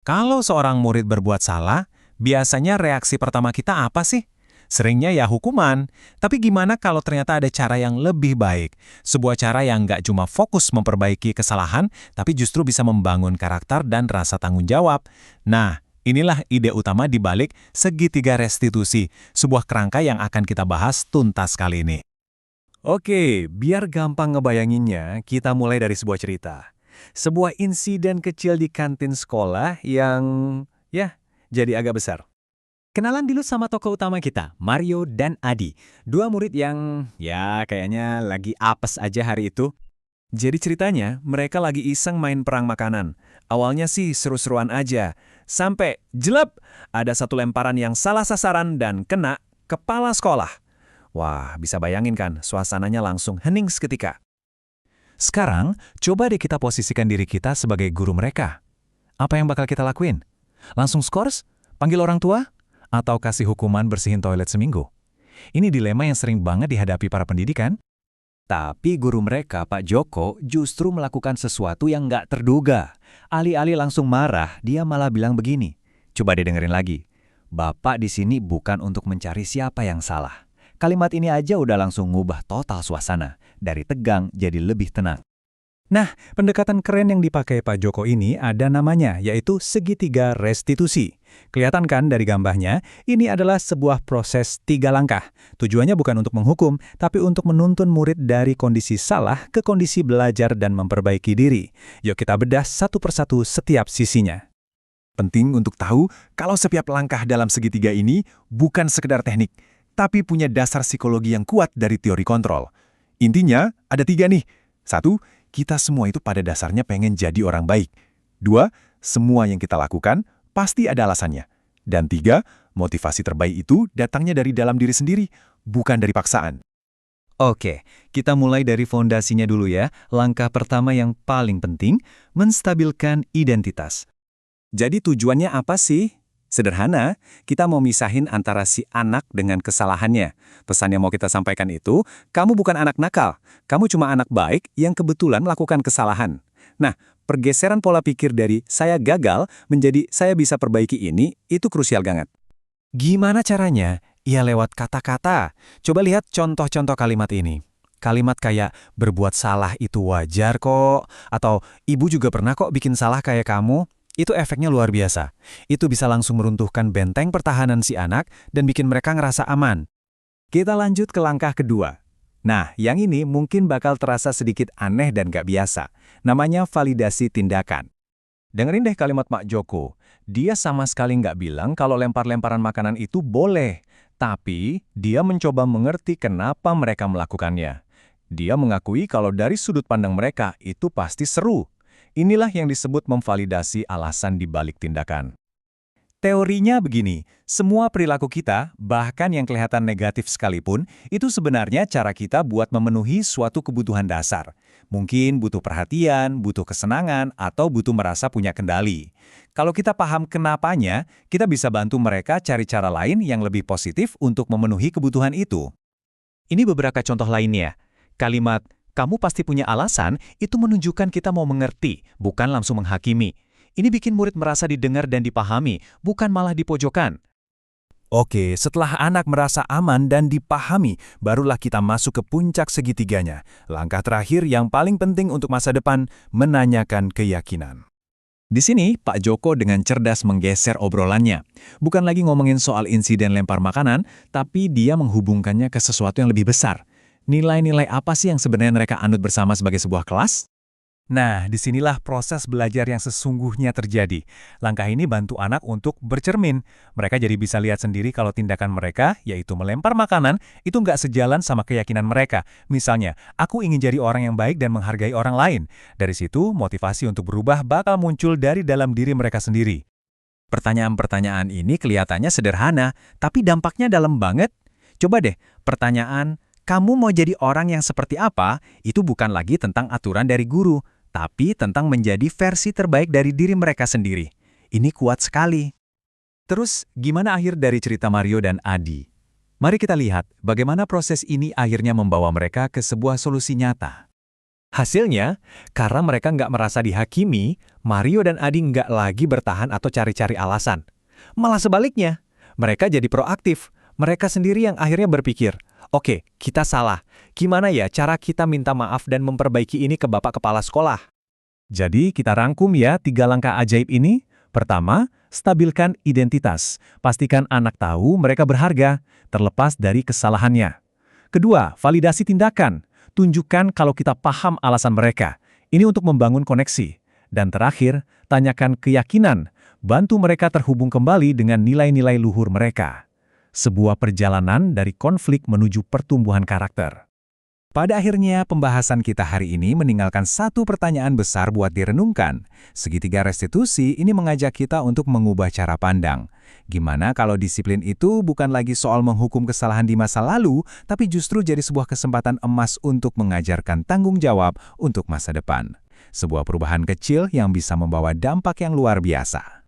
Kalau seorang murid berbuat salah, biasanya reaksi pertama kita apa sih? Seringnya ya hukuman. Tapi gimana kalau ternyata ada cara yang lebih baik? Sebuah cara yang nggak cuma fokus memperbaiki kesalahan, tapi justru bisa membangun karakter dan rasa tanggung jawab. Nah, inilah ide utama di balik segitiga restitusi, sebuah kerangka yang akan kita bahas tuntas kali ini. Oke, biar gampang ngebayanginnya, kita mulai dari sebuah cerita. Sebuah insiden kecil di kantin sekolah yang, ya, jadi agak besar. Kenalan dulu sama tokoh utama kita, Mario dan Adi. Dua murid yang, ya, kayaknya lagi apes aja hari itu. Jadi ceritanya, mereka lagi iseng main perang makanan. Awalnya sih seru-seruan aja. Sampai, jelep, ada satu lemparan yang salah sasaran dan kena kepala sekolah. Wah, bisa bayangin kan, suasananya langsung hening seketika. Sekarang, coba deh kita posisikan diri kita sebagai guru mereka. Apa yang bakal kita lakuin? Langsung skors? Panggil orang tua? Atau kasih hukuman bersihin toilet seminggu? Ini dilema yang sering banget dihadapi para pendidikan. Tapi guru mereka, Pak Joko, justru melakukan sesuatu yang nggak terduga. Alih-alih langsung marah, dia malah bilang begini. Coba deh dengerin lagi. Bapak di sini bukan untuk mencari siapa yang salah. Kalimat ini aja udah langsung ngubah total suasana. Dari tegang jadi lebih tenang. Nah, pendekatan keren yang dipakai Pak Joko ini ada namanya, yaitu segitiga restitusi. Kelihatan kan dari gambarnya, ini adalah sebuah proses 3 langkah. Tujuannya bukan untuk menghukum, tapi untuk menuntun murid dari kondisi salah ke kondisi belajar dan memperbaiki diri. Yuk kita bedah satu persatu setiap sisinya. Penting untuk tahu kalau setiap langkah dalam segitiga ini bukan sekedar teknik, tapi punya dasar psikologi yang kuat dari teori kontrol. Intinya, ada 3 nih. 1, kita semua itu pada dasarnya pengen jadi orang baik. 2, semua yang kita lakukan pasti ada alasannya. Dan 3, motivasi terbaik itu datangnya dari dalam diri sendiri, bukan dari paksaan. Oke, kita mulai dari fondasinya dulu ya. Langkah pertama yang paling penting, menstabilkan identitas. Jadi tujuannya apa sih? Sederhana, kita mau misahin antara si anak dengan kesalahannya. Pesan yang mau kita sampaikan itu, kamu bukan anak nakal, kamu cuma anak baik yang kebetulan melakukan kesalahan. Nah, pergeseran pola pikir dari saya gagal menjadi saya bisa perbaiki ini, itu krusial banget. Gimana caranya? Ya lewat kata-kata. Coba lihat contoh-contoh kalimat ini. Kalimat kayak, berbuat salah itu wajar kok, atau ibu juga pernah kok bikin salah kayak kamu. Itu efeknya luar biasa. Itu bisa langsung meruntuhkan benteng pertahanan si anak dan bikin mereka ngerasa aman. Kita lanjut ke langkah kedua. Nah, yang ini mungkin bakal terasa sedikit aneh dan gak biasa. Namanya validasi tindakan. Dengerin deh kalimat Pak Joko. Dia sama sekali nggak bilang kalau lempar-lemparan makanan itu boleh. Tapi, dia mencoba mengerti kenapa mereka melakukannya. Dia mengakui kalau dari sudut pandang mereka itu pasti seru. Inilah yang disebut memvalidasi alasan di balik tindakan. Teorinya begini, semua perilaku kita, bahkan yang kelihatan negatif sekalipun, itu sebenarnya cara kita buat memenuhi suatu kebutuhan dasar. Mungkin butuh perhatian, butuh kesenangan, atau butuh merasa punya kendali. Kalau kita paham kenapanya, kita bisa bantu mereka cari cara lain yang lebih positif untuk memenuhi kebutuhan itu. Ini beberapa contoh lainnya. Kalimat, kamu pasti punya alasan, itu menunjukkan kita mau mengerti, bukan langsung menghakimi. Ini bikin murid merasa didengar dan dipahami, bukan malah dipojokkan. Oke, setelah anak merasa aman dan dipahami, barulah kita masuk ke puncak segitiganya. Langkah terakhir yang paling penting untuk masa depan, menanyakan keyakinan. Di sini, Pak Joko dengan cerdas menggeser obrolannya. Bukan lagi ngomongin soal insiden lempar makanan, tapi dia menghubungkannya ke sesuatu yang lebih besar. Nilai-nilai apa sih yang sebenarnya mereka anut bersama sebagai sebuah kelas? Nah, disinilah proses belajar yang sesungguhnya terjadi. Langkah ini bantu anak untuk bercermin. Mereka jadi bisa lihat sendiri kalau tindakan mereka, yaitu melempar makanan, itu nggak sejalan sama keyakinan mereka. Misalnya, aku ingin jadi orang yang baik dan menghargai orang lain. Dari situ, motivasi untuk berubah bakal muncul dari dalam diri mereka sendiri. Pertanyaan-pertanyaan ini kelihatannya sederhana, tapi dampaknya dalam banget. Coba deh, pertanyaan, kamu mau jadi orang yang seperti apa? Itu bukan lagi tentang aturan dari guru, tapi tentang menjadi versi terbaik dari diri mereka sendiri. Ini kuat sekali. Terus, gimana akhir dari cerita Mario dan Adi? Mari kita lihat bagaimana proses ini akhirnya membawa mereka ke sebuah solusi nyata. Hasilnya, karena mereka nggak merasa dihakimi, Mario dan Adi nggak lagi bertahan atau cari-cari alasan. Malah sebaliknya, mereka jadi proaktif. Mereka sendiri yang akhirnya berpikir, oke, kita salah. Gimana ya cara kita minta maaf dan memperbaiki ini ke Bapak Kepala Sekolah? Jadi kita rangkum ya 3 langkah ajaib ini. Pertama, stabilkan identitas. Pastikan anak tahu mereka berharga, terlepas dari kesalahannya. Kedua, validasi tindakan. Tunjukkan kalau kita paham alasan mereka. Ini untuk membangun koneksi. Dan terakhir, tanyakan keyakinan. Bantu mereka terhubung kembali dengan nilai-nilai luhur mereka. Sebuah perjalanan dari konflik menuju pertumbuhan karakter. Pada akhirnya, pembahasan kita hari ini meninggalkan satu pertanyaan besar buat direnungkan. Segitiga restitusi ini mengajak kita untuk mengubah cara pandang. Gimana kalau disiplin itu bukan lagi soal menghukum kesalahan di masa lalu, tapi justru jadi sebuah kesempatan emas untuk mengajarkan tanggung jawab untuk masa depan. Sebuah perubahan kecil yang bisa membawa dampak yang luar biasa.